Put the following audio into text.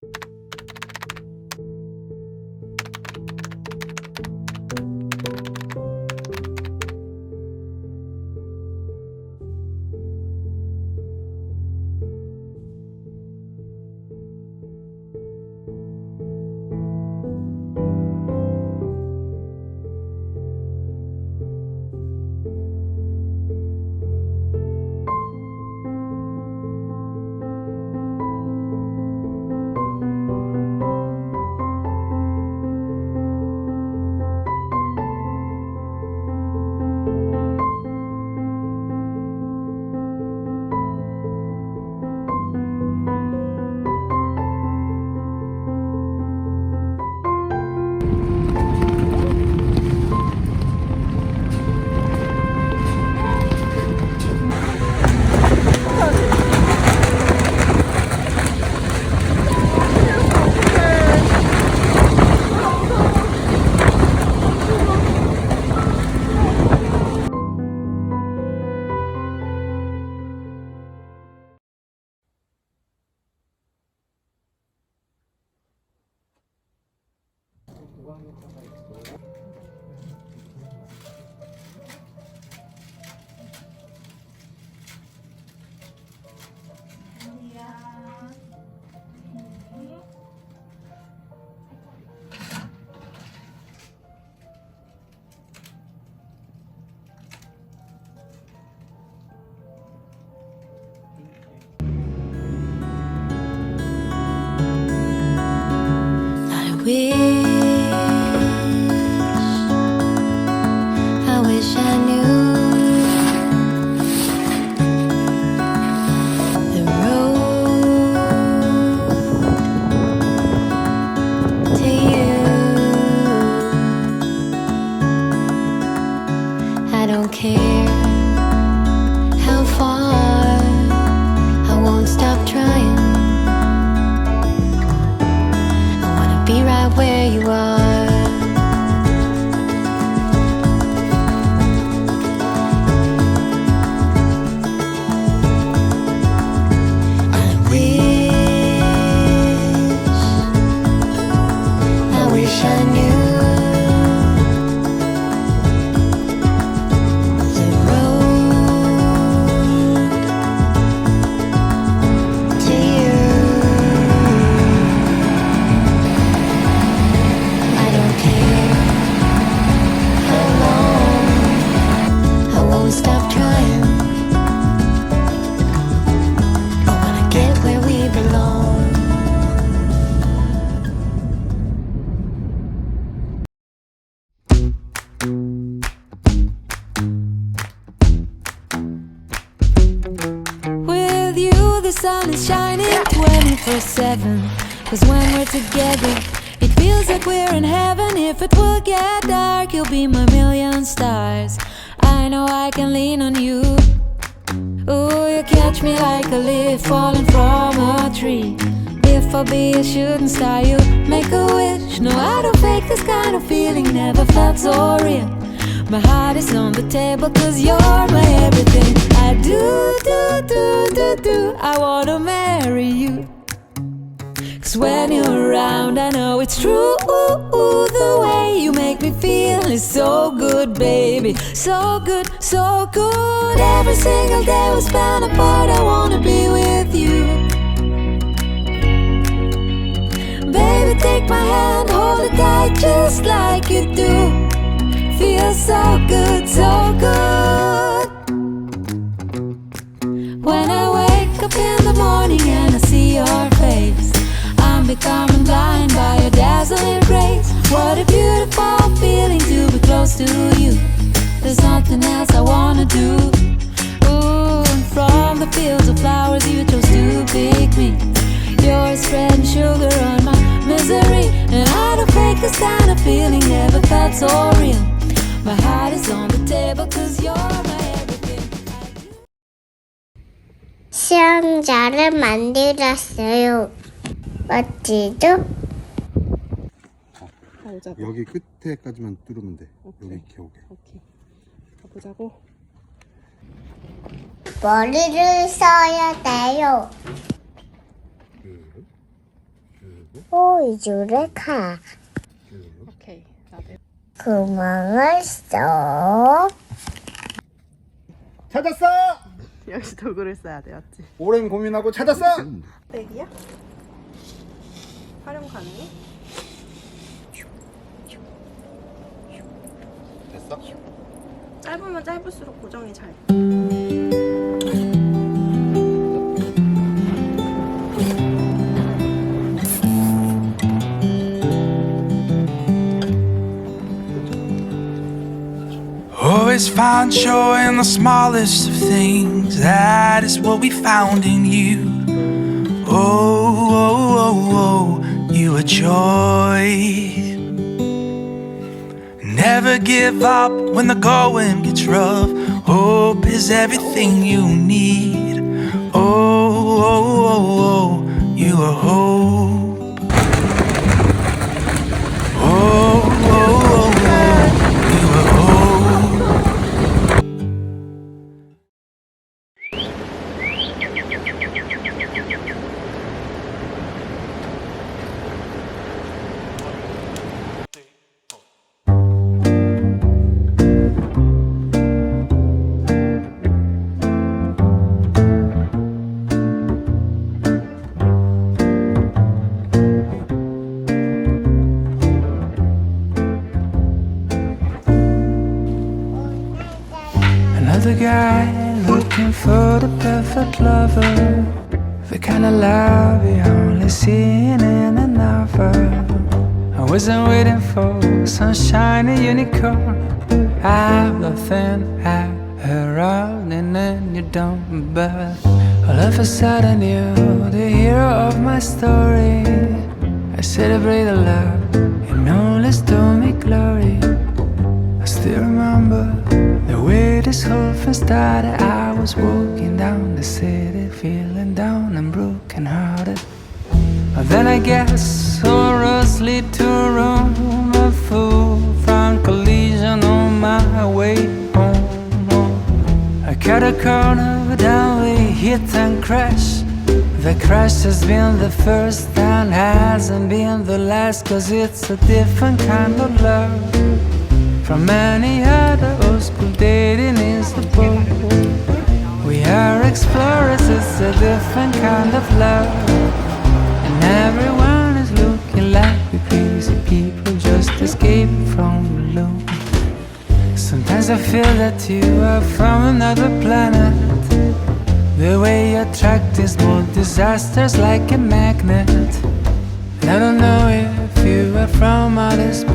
I wish I knew the road to you. I don't care how far, I won't stop trying. Be right where you are. I wish I knew the road to you. Stop trying. I wanna get where we belong. With you the sun is shining 24/7. 'Cause when we're together it feels like we're in heaven. If it will get dark, you'll be my million stars. I know I can lean on you. Ooh, you catch me like a leaf falling from a tree. If I'll be a shooting star, you make a wish. No, I don't fake this kind of feeling, never felt so real. My heart is on the table 'cause you're my everything. I do, I wanna marry you. 'Cause when you're around, I know it's true. The way you make me feel is so good, baby. So good, so good. Every single day we spend apart, I wanna be with you. Baby, take my hand, hold it tight just like you do. Feels so good, so good. When I wake up in the morning and I see your face, I'm becoming blind by your dazzling grace. What a beautiful feeling to be close to you. There's nothing else I wanna do. Ooh, and from the fields of flowers you chose to pick me. You're spreading sugar on my misery. And I don't fake this kind of feeling, never felt so real. My heart is on the table 'cause you're my everything. 수영장을 만들었어요. 멋지죠? 가보자고. 여기 끝에까지만 뚫으면 돼. 오케이. 여기 겨우게. 오케이. 가보자고. 머리를 써야 돼요. 호이주를 가. 오케이. 나도. 구멍을 쏙. 찾았어! 역시 도구를 써야 돼, 맞지? 오랜 고민하고 찾았어! 백이야? 활용 가능해? 됐어? 짧으면 짧을수록 고정이 잘. Always find joy in the smallest of things. That is what we found in you. Oh, oh, oh, oh, you are joy. Never give up when the going gets rough. Hope is everything you need. Oh, oh, oh, oh, you are hope. Oh, oh, oh, oh, you are hope. Another guy looking for the perfect lover, the kind of love you only see in a novel. I wasn't waiting for some shiny unicorn out of thin air, around and then you don't. But all of a sudden you're the hero of my story. I celebrate the love and only stole me glory. I still remember the way this whole thing started. I was walking down the city, feeling down and broken hearted. But then I guess all roads lead to Rome. A full front collision on my way home. I cut a corner, down we hit and crash. The crash has been the first and hasn't been the last, 'cause it's a different kind of love from any other old school dating is the boat. We are explorers, it's a different kind of love. And everyone is looking like we crazy people just escaping from alone. Sometimes I feel that you are from another planet. The way you attract these small disasters like a magnet. And I don't know if you are from outer space.